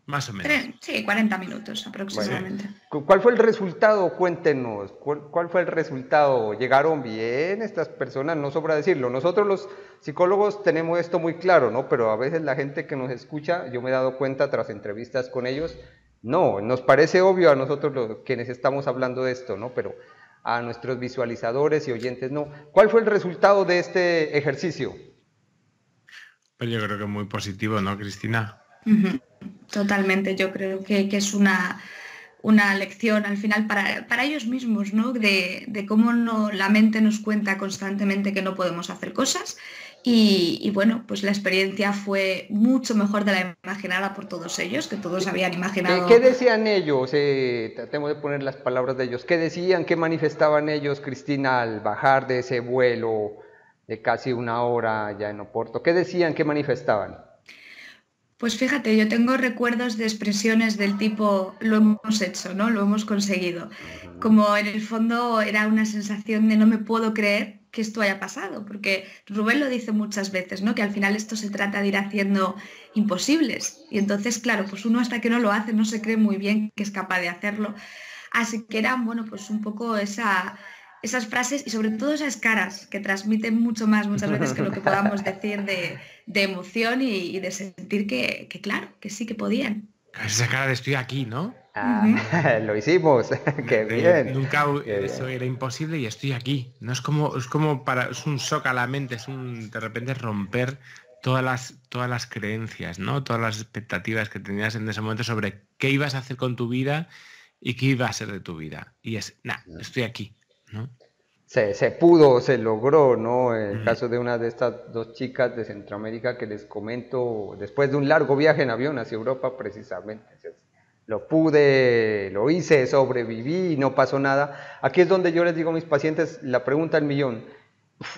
Más o menos. Sí, 40 minutos aproximadamente. Bueno, ¿cuál fue el resultado? Cuéntenos, ¿cuál fue el resultado? ¿Llegaron bien estas personas? No sobra decirlo. Nosotros los psicólogos tenemos esto muy claro, ¿no? Pero a veces la gente que nos escucha, yo me he dado cuenta tras entrevistas con ellos, no, nos parece obvio a nosotros quienes estamos hablando de esto, ¿no? Pero a nuestros visualizadores y oyentes no. ¿Cuál fue el resultado de este ejercicio? Pues yo creo que muy positivo, ¿no, Cristina? Totalmente, yo creo que es una lección al final para ellos mismos, ¿no? De cómo la mente nos cuenta constantemente que no podemos hacer cosas Y bueno, pues la experiencia fue mucho mejor de la imaginada por todos ellos, que todos habían imaginado. ¿Qué decían ellos? Tratemos de poner las palabras de ellos. ¿Qué decían, qué manifestaban ellos, Cristina, al bajar de ese vuelo de casi 1 hora ya en Oporto? ¿Qué decían, qué manifestaban? Pues fíjate, yo tengo recuerdos de expresiones del tipo lo hemos hecho, ¿no? Lo hemos conseguido. Como en el fondo era una sensación de no me puedo creer que esto haya pasado, porque Rubén lo dice muchas veces, ¿no? Que al final esto se trata de ir haciendo imposibles. Y entonces, claro, pues uno hasta que no lo hace no se cree muy bien que es capaz de hacerlo. Así que eran, bueno, pues un poco esas frases y sobre todo esas caras que transmiten mucho más muchas veces que lo que podamos decir de emoción y de sentir que claro, que sí que podían. Esa cara de estoy aquí, ¿no? Lo hicimos, qué bien. Nunca qué eso bien. era imposible y estoy aquí. No es como es un shock a la mente, es un de repente romper todas las creencias, ¿no? Todas las expectativas que tenías en ese momento sobre qué ibas a hacer con tu vida y qué iba a ser de tu vida. Y estoy aquí, ¿no? Se pudo, se logró, ¿no? El caso de una de estas 2 chicas de Centroamérica que les comento, después de un largo viaje en avión hacia Europa precisamente, lo pude, lo hice, sobreviví y no pasó nada. Aquí es donde yo les digo a mis pacientes la pregunta del millón.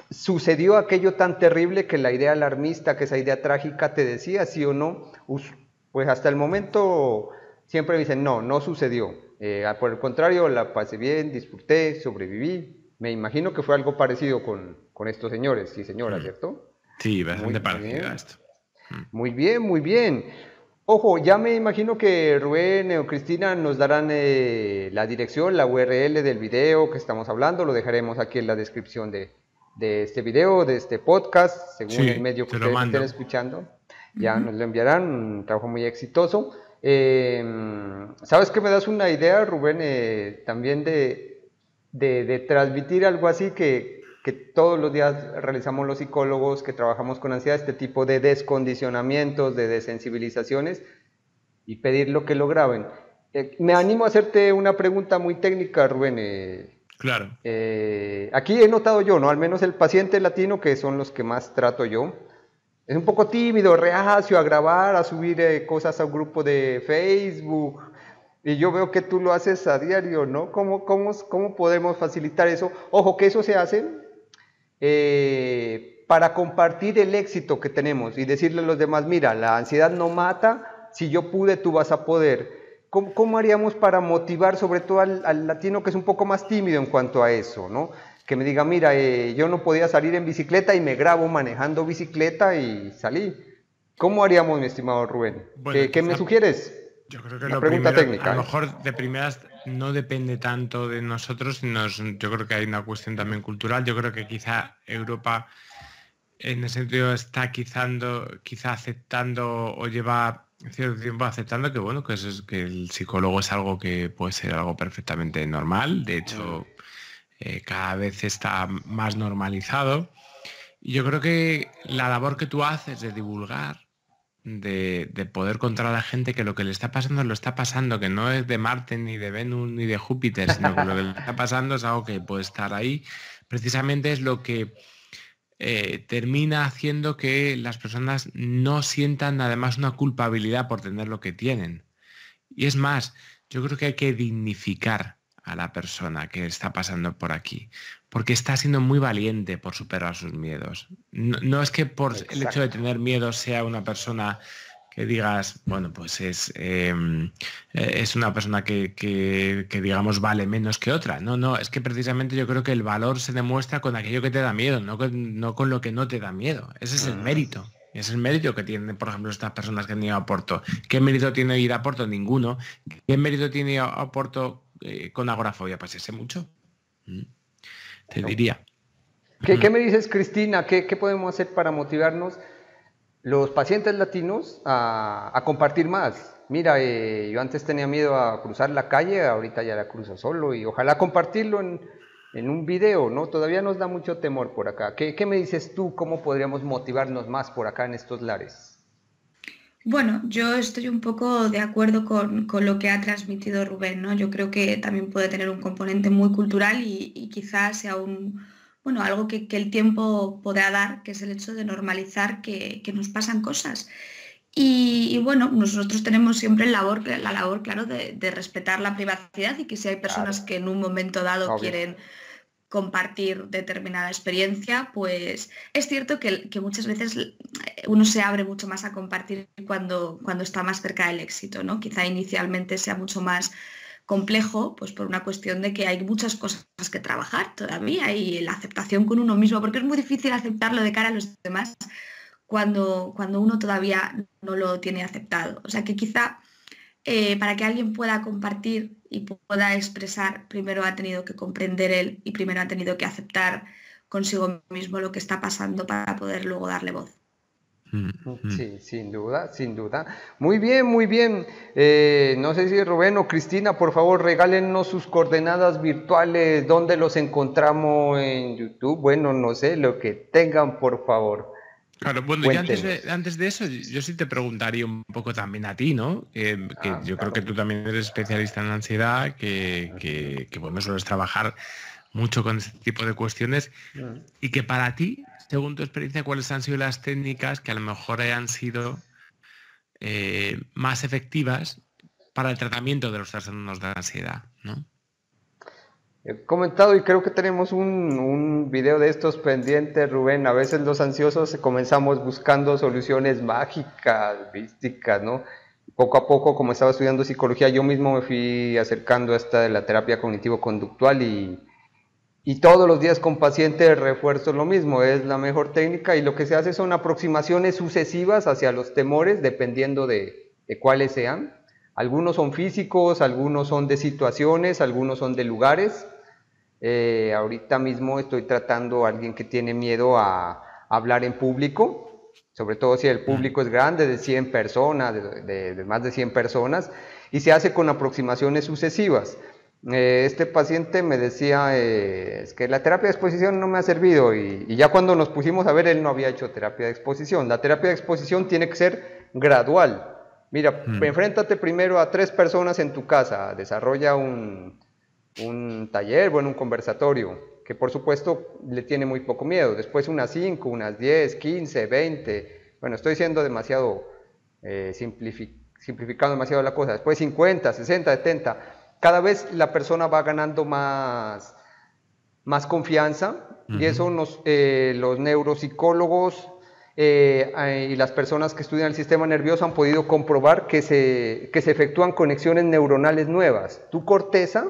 ¿Sucedió aquello tan terrible que la idea alarmista, que esa idea trágica te decía, sí o no? Pues hasta el momento siempre me dicen, no, no sucedió. Por el contrario, la pasé bien, disfruté, sobreviví. Me imagino que fue algo parecido con estos señores y señoras, ¿cierto? Sí, bastante Muy parecido bien. a esto. Muy bien, muy bien. Ojo, ya me imagino que Rubén o Cristina nos darán la dirección, la URL del video que estamos hablando. Lo dejaremos aquí en la descripción de este video, de este podcast, según el Sí, medio que te lo ustedes estén mando. escuchando. Ya nos lo enviarán, un trabajo muy exitoso. ¿Sabes qué me das una idea, Rubén? También de transmitir algo así que todos los días realizamos los psicólogos que trabajamos con ansiedad, este tipo de descondicionamientos, de desensibilizaciones, y pedir lo que lo graben. Me animo a hacerte una pregunta muy técnica, Rubén. Claro. Aquí he notado yo, ¿no? Al menos el paciente latino, que son los que más trato yo, es un poco tímido, reacio a grabar, a subir cosas a un grupo de Facebook. Y yo veo que tú lo haces a diario, ¿no? ¿Cómo podemos facilitar eso? Ojo, que eso se hace para compartir el éxito que tenemos y decirle a los demás, mira, la ansiedad no mata, si yo pude, tú vas a poder. ¿Cómo haríamos para motivar sobre todo al latino que es un poco más tímido en cuanto a eso, ¿no? Que me diga, mira, yo no podía salir en bicicleta y me grabo manejando bicicleta y salí. ¿Cómo haríamos, mi estimado Rubén? Bueno, ¿Qué me sugieres? Yo creo que Una lo pregunta primero, técnica, a lo mejor de primeras no depende tanto de nosotros, sino yo creo que hay una cuestión también cultural. Yo creo que quizá Europa en ese sentido está quizá aceptando o lleva cierto tiempo aceptando que bueno, que el psicólogo es algo que puede ser algo perfectamente normal. De hecho, cada vez está más normalizado. Y yo creo que la labor que tú haces de divulgar, de poder contar a la gente que lo que le está pasando lo está pasando, que no es de Marte, ni de Venus, ni de Júpiter, sino que lo que le está pasando es algo que puede estar ahí, precisamente es lo que termina haciendo que las personas no sientan además una culpabilidad por tener lo que tienen. Y es más, yo creo que hay que dignificar a la persona que está pasando por aquí, porque está siendo muy valiente por superar sus miedos. No es que por el hecho de tener miedo sea una persona que digas, bueno, pues es una persona que digamos vale menos que otra. No, es que precisamente yo creo que el valor se demuestra con aquello que te da miedo, no con lo que no te da miedo. Ese es el mérito. Es el mérito que tienen, por ejemplo, estas personas que han ido a Oporto. ¿Qué mérito tiene ir a Oporto? Ninguno. ¿Qué mérito tiene ir a Oporto con agorafobia? Pues ese mucho. Te diría. ¿Qué me dices, Cristina? ¿Qué podemos hacer para motivarnos los pacientes latinos a compartir más? Mira, yo antes tenía miedo a cruzar la calle, ahorita ya la cruzo solo y ojalá compartirlo en un video, ¿no? Todavía nos da mucho temor por acá. ¿Qué me dices tú? ¿Cómo podríamos motivarnos más por acá en estos lares? Bueno, yo estoy un poco de acuerdo con lo que ha transmitido Rubén, ¿no? Yo creo que también puede tener un componente muy cultural y quizás sea un bueno, algo que el tiempo podrá dar, que es el hecho de normalizar que nos pasan cosas. Y bueno, nosotros tenemos siempre la labor, claro, de respetar la privacidad y que si hay personas Claro, que en un momento dado obvio. quieren compartir determinada experiencia, pues es cierto que muchas veces uno se abre mucho más a compartir cuando está más cerca del éxito, ¿no? Quizá inicialmente sea mucho más complejo, pues por una cuestión de que hay muchas cosas que trabajar todavía y la aceptación con uno mismo, porque es muy difícil aceptarlo de cara a los demás cuando uno todavía no lo tiene aceptado. O sea que quizá para que alguien pueda compartir y pueda expresar, primero ha tenido que comprender él y primero ha tenido que aceptar consigo mismo lo que está pasando para poder luego darle voz. Sí, sin duda, sin duda. Muy bien, muy bien. No sé si Rubén o Cristina, por favor, regálennos sus coordenadas virtuales, dónde los encontramos en YouTube. Bueno, no sé, lo que tengan, por favor. Claro, bueno, yo Cuéntenos. antes de eso, yo sí te preguntaría un poco también a ti, ¿no? Que yo creo que Claro. tú también eres especialista en la ansiedad, que bueno, sueles trabajar mucho con este tipo de cuestiones Mm. y que para ti, según tu experiencia, ¿cuáles han sido las técnicas que a lo mejor hayan sido más efectivas para el tratamiento de los trastornos de ansiedad, ¿no? He comentado y creo que tenemos un video de estos pendientes, Rubén. A veces los ansiosos comenzamos buscando soluciones mágicas, místicas, ¿no? Poco a poco, como estaba estudiando psicología, yo mismo me fui acercando a esta de la terapia cognitivo-conductual y todos los días con pacientes refuerzo lo mismo, es la mejor técnica y lo que se hace son aproximaciones sucesivas hacia los temores dependiendo de cuáles sean. Algunos son físicos, algunos son de situaciones, algunos son de lugares. Ahorita mismo estoy tratando a alguien que tiene miedo a hablar en público, sobre todo si el público es grande, de 100 personas, de más de 100 personas, y se hace con aproximaciones sucesivas. Este paciente me decía, es que la terapia de exposición no me ha servido, y ya cuando nos pusimos a ver, él no había hecho terapia de exposición. La terapia de exposición tiene que ser gradual. Mira, enfréntate primero a 3 personas en tu casa, desarrolla un taller, bueno, un conversatorio, que por supuesto le tiene muy poco miedo. Después unas 5, unas 10, 15, 20. Bueno, estoy siendo demasiado simplificando demasiado la cosa. Después 50, 60, 70. Cada vez la persona va ganando más confianza y eso los neuropsicólogos y las personas que estudian el sistema nervioso han podido comprobar que se efectúan conexiones neuronales nuevas. Tu corteza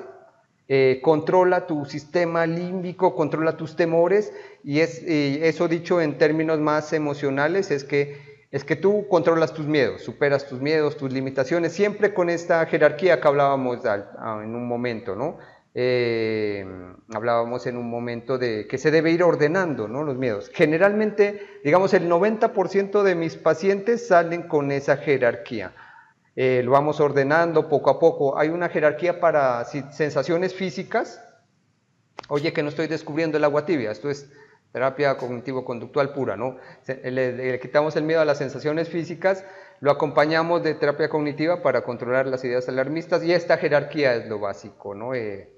controla tu sistema límbico, controla tus temores y eso dicho en términos más emocionales es que tú controlas tus miedos, superas tus miedos, tus limitaciones, siempre con esta jerarquía que hablábamos en un momento, ¿no? Hablábamos en un momento de que se debe ir ordenando, ¿no? Los miedos. Generalmente, digamos, el 90% de mis pacientes salen con esa jerarquía. Lo vamos ordenando poco a poco. Hay una jerarquía para sensaciones físicas. Oye, que no estoy descubriendo el agua tibia, esto es terapia cognitivo-conductual pura, ¿no? Le quitamos el miedo a las sensaciones físicas, lo acompañamos de terapia cognitiva para controlar las ideas alarmistas y esta jerarquía es lo básico, ¿no?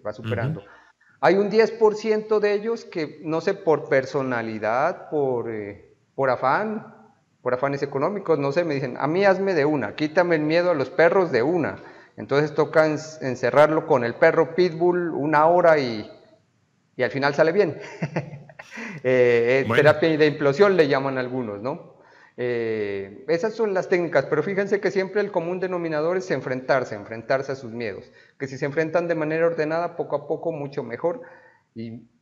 Va superando. Hay un 10% de ellos que, no sé, por personalidad, por afanes económicos, no sé, me dicen, a mí hazme de una, quítame el miedo a los perros de una. Entonces toca encerrarlo con el perro pitbull 1 hora y al final sale bien. Bueno, Terapia de implosión le llaman algunos, ¿no? Esas son las técnicas, pero fíjense que siempre el común denominador es enfrentarse a sus miedos, que si se enfrentan de manera ordenada, poco a poco, mucho mejor.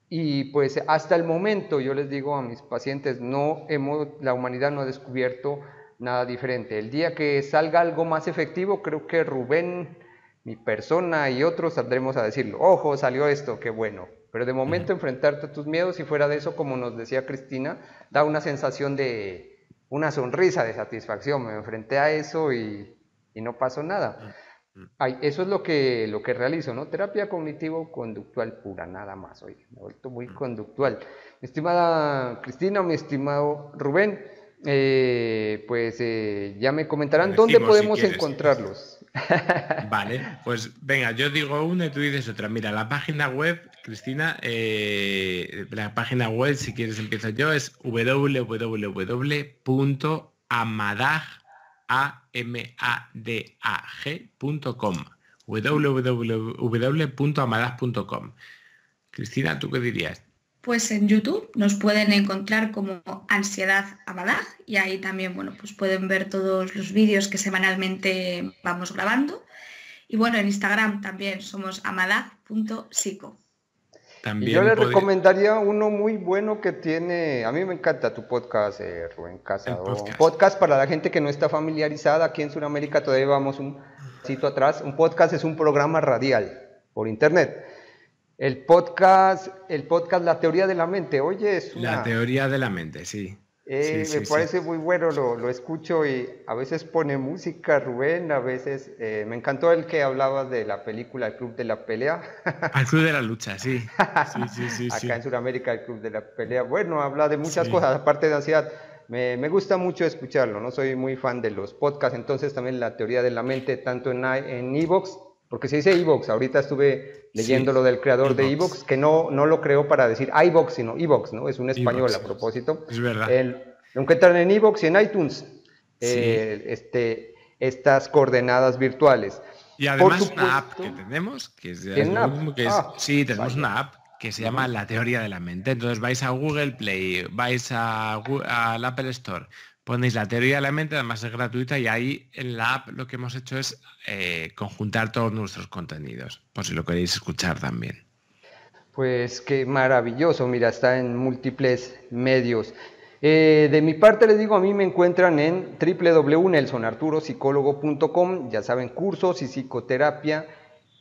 Y pues hasta el momento, yo les digo a mis pacientes, la humanidad no ha descubierto nada diferente. El día que salga algo más efectivo, creo que Rubén, mi persona y otros saldremos a decirlo, ojo, salió esto, qué bueno. Pero de momento enfrentarte a tus miedos y fuera de eso, como nos decía Cristina, da una sensación de una sonrisa de satisfacción. Me enfrenté a eso y no pasó nada. Eso es lo que realizo, ¿no? Terapia cognitivo-conductual pura, nada más. Oye, me he vuelto muy conductual. Mi estimada Cristina, mi estimado Rubén, pues ya me comentarán lo dónde decimos si podemos quieres. encontrarlos. Vale, pues venga, yo digo una y tú dices otra. Mira, la página web, Cristina, la página web, si quieres empiezo yo, es www.amadag.com www.amadag.com. Cristina, ¿tú qué dirías? Pues en YouTube nos pueden encontrar como Ansiedad Amadag y ahí también, bueno, pues pueden ver todos los vídeos que semanalmente vamos grabando. Y bueno, en Instagram también somos amadag.psico. Y yo le recomendaría uno muy bueno que tiene, a mí me encanta tu podcast, Rubén Casado. Podcast para la gente que no está familiarizada, aquí en Sudamérica todavía vamos un pasito atrás. Un podcast es un programa radial por internet. El podcast La Teoría de la Mente, oye, es una... La Teoría de la Mente, sí. Me parece muy bueno, lo escucho y a veces pone música, Rubén, a veces... me encantó el que hablaba de la película El Club de la Pelea. El Club de la Lucha, sí. Acá en Sudamérica el Club de la Pelea. Bueno, habla de muchas cosas, aparte de ansiedad. Me gusta mucho escucharlo, no soy muy fan de los podcasts, entonces también La Teoría de la Mente, tanto en iVoox, porque se dice iVoox, ahorita estuve leyendo lo del creador de iVoox, que no lo creó para decir iVoox, sino iVoox, ¿no? Es un español a propósito. Es verdad. Lo encuentran en iVoox y en iTunes, estas coordenadas virtuales. Y además una app que tenemos, que es tenemos una app que se llama La Teoría de la Mente. Entonces vais a Google Play, vais al Apple Store, ponéis La Teoría de la Mente, además es gratuita, y ahí en la app lo que hemos hecho es conjuntar todos nuestros contenidos, por si lo queréis escuchar también. Pues qué maravilloso, mira, está en múltiples medios. De mi parte les digo, a mí me encuentran en www.nelsonarturopsicólogo.com, ya saben, cursos y psicoterapia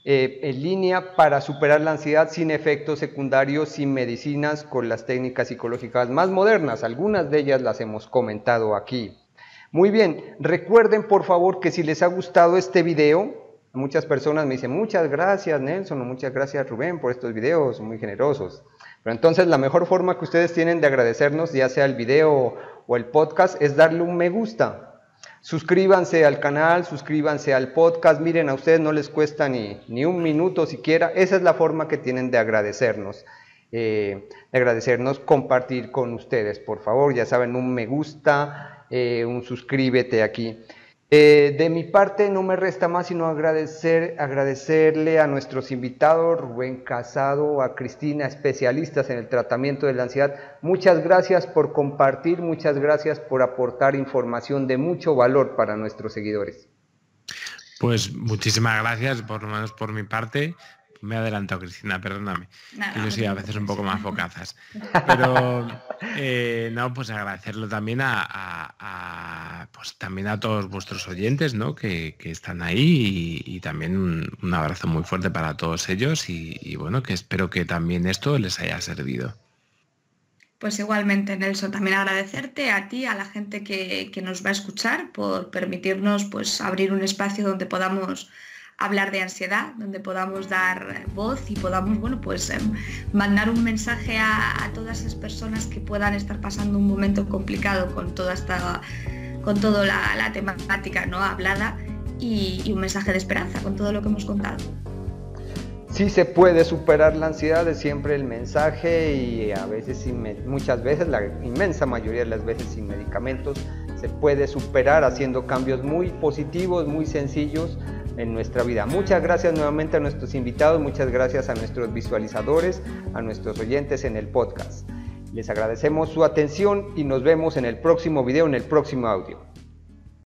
en línea para superar la ansiedad sin efectos secundarios, sin medicinas, con las técnicas psicológicas más modernas. Algunas de ellas las hemos comentado aquí. Muy bien, recuerden por favor que si les ha gustado este video, muchas personas me dicen muchas gracias Nelson o muchas gracias Rubén por estos videos, son muy generosos. Pero entonces la mejor forma que ustedes tienen de agradecernos, ya sea el video o el podcast, es darle un me gusta. Suscríbanse al canal, suscríbanse al podcast, miren, a ustedes no les cuesta ni un minuto siquiera, esa es la forma que tienen de agradecernos, compartir con ustedes, por favor, ya saben, un me gusta, un suscríbete aquí. De mi parte no me resta más sino agradecerle a nuestros invitados, Rubén Casado, a Cristina, especialistas en el tratamiento de la ansiedad. Muchas gracias por compartir, muchas gracias por aportar información de mucho valor para nuestros seguidores. Pues muchísimas gracias, por lo menos por mi parte. Me he adelantado, Cristina, perdóname. Nada, yo soy a veces un poco más focazas. Pero no, pues agradecerlo también pues también a todos vuestros oyentes, ¿no? que están ahí y también un abrazo muy fuerte para todos ellos y bueno, que espero que también esto les haya servido. Pues igualmente, Nelson, también agradecerte a ti, a la gente que nos va a escuchar por permitirnos pues abrir un espacio donde podamos hablar de ansiedad, donde podamos dar voz y podamos, bueno, pues mandar un mensaje a todas esas personas que puedan estar pasando un momento complicado con toda la temática, ¿no?, hablada y un mensaje de esperanza con todo lo que hemos contado. Sí se puede superar la ansiedad, es siempre el mensaje y a veces, muchas veces, la inmensa mayoría de las veces sin medicamentos, se puede superar haciendo cambios muy positivos, muy sencillos en nuestra vida. Muchas gracias nuevamente a nuestros invitados, muchas gracias a nuestros visualizadores, a nuestros oyentes en el podcast. Les agradecemos su atención y nos vemos en el próximo video, en el próximo audio.